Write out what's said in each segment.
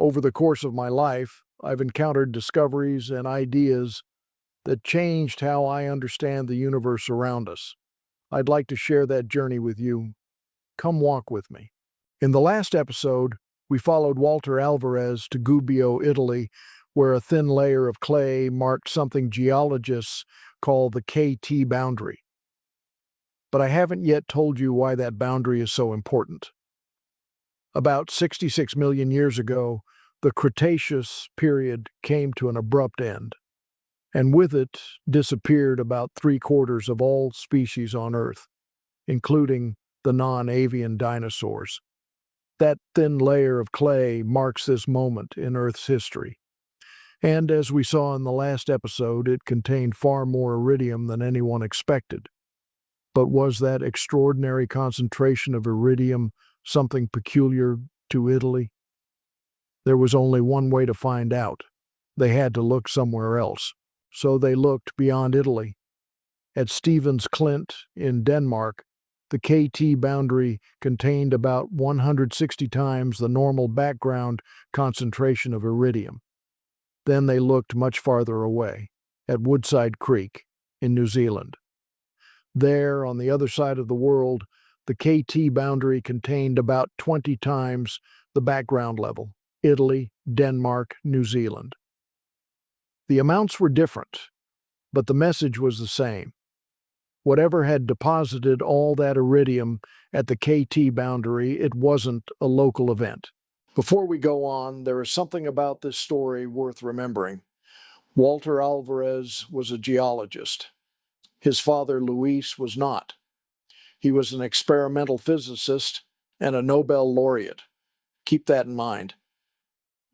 Over the course of my life, I've encountered discoveries and ideas that changed how I understand the universe around us. I'd like to share that journey with you. Come walk with me. In the last episode, we followed Walter Alvarez to Gubbio, Italy, where a thin layer of clay marked something geologists call the KT boundary. But I haven't yet told you why that boundary is so important. About 66 million years ago, the Cretaceous period came to an abrupt end, and with it disappeared about 3/4 of all species on Earth, including the non-avian dinosaurs. That thin layer of clay marks this moment in Earth's history. And as we saw in the last episode, it contained far more iridium than anyone expected. But was that extraordinary concentration of iridium something peculiar to Italy? There was only one way to find out. They had to look somewhere else. So they looked beyond Italy. At Stevns Klint in Denmark, the KT boundary contained about 160 times the normal background concentration of iridium. Then they looked much farther away, at Woodside Creek in New Zealand. There, on the other side of the world, the KT boundary contained about 20 times the background level: Italy, Denmark, New Zealand. The amounts were different, but the message was the same. Whatever had deposited all that iridium at the KT boundary, it wasn't a local event. Before we go on, there is something about this story worth remembering. Walter Alvarez was a geologist. His father, Luis, was not. He was an experimental physicist and a Nobel laureate. Keep that in mind.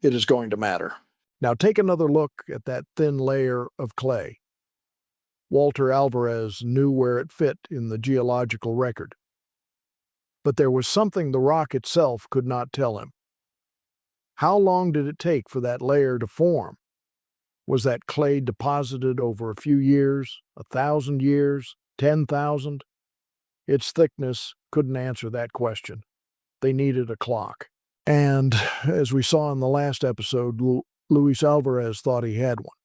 It is going to matter. Now take another look at that thin layer of clay. Walter Alvarez knew where it fit in the geological record. But there was something the rock itself could not tell him. How long did it take for that layer to form? Was that clay deposited over a few years, 1,000 years, 10,000? Its thickness couldn't answer that question. They needed a clock. And, as we saw in the last episode, Luis Alvarez thought he had one.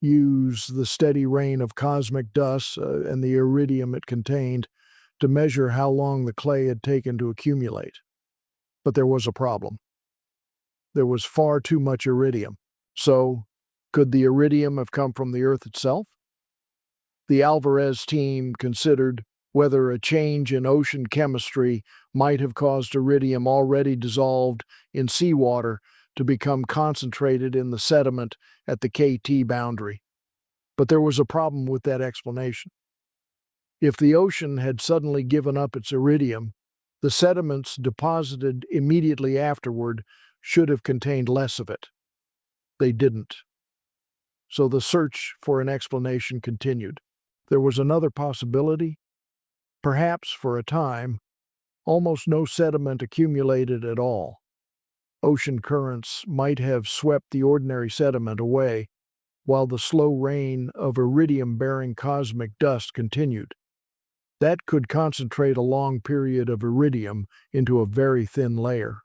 Use the steady rain of cosmic dust and the iridium it contained to measure how long the clay had taken to accumulate. But there was a problem. There was far too much iridium. So, could the iridium have come from the Earth itself? The Alvarez team considered whether a change in ocean chemistry might have caused iridium already dissolved in seawater to become concentrated in the sediment at the KT boundary. But there was a problem with that explanation. If the ocean had suddenly given up its iridium, the sediments deposited immediately afterward should have contained less of it. They didn't. So the search for an explanation continued. There was another possibility. Perhaps, for a time, almost no sediment accumulated at all. Ocean currents might have swept the ordinary sediment away, while the slow rain of iridium-bearing cosmic dust continued. That could concentrate a long period of iridium into a very thin layer.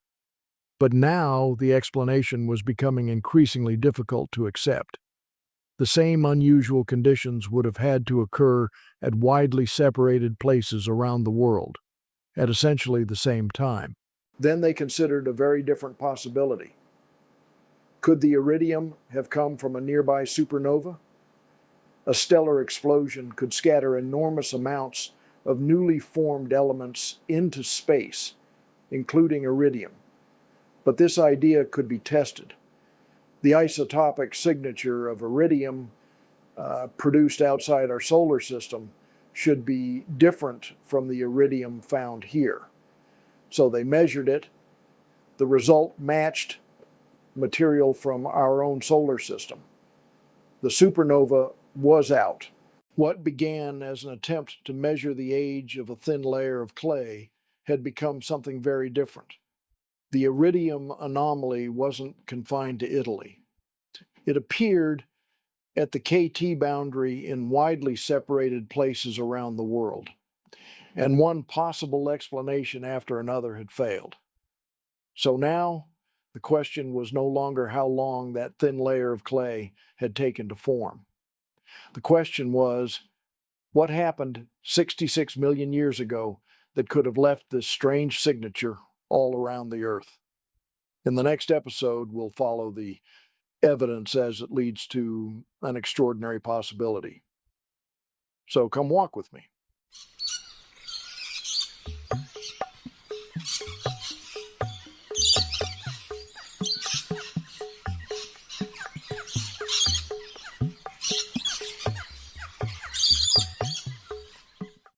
But now the explanation was becoming increasingly difficult to accept. The same unusual conditions would have had to occur at widely separated places around the world, at essentially the same time. Then they considered a very different possibility. Could the iridium have come from a nearby supernova? A stellar explosion could scatter enormous amounts of newly formed elements into space, including iridium. But this idea could be tested. The isotopic signature of iridium produced outside our solar system should be different from the iridium found here. So they measured it. The result matched material from our own solar system. The supernova was out. What began as an attempt to measure the age of a thin layer of clay had become something very different. The iridium anomaly wasn't confined to Italy. It appeared at the KT boundary in widely separated places around the world, and one possible explanation after another had failed. So now, The question was no longer how long that thin layer of clay had taken to form. The question was, what happened 66 million years ago that could have left this strange signature all around the Earth? In the next episode, we'll follow the evidence as it leads to an extraordinary possibility. So come walk with me.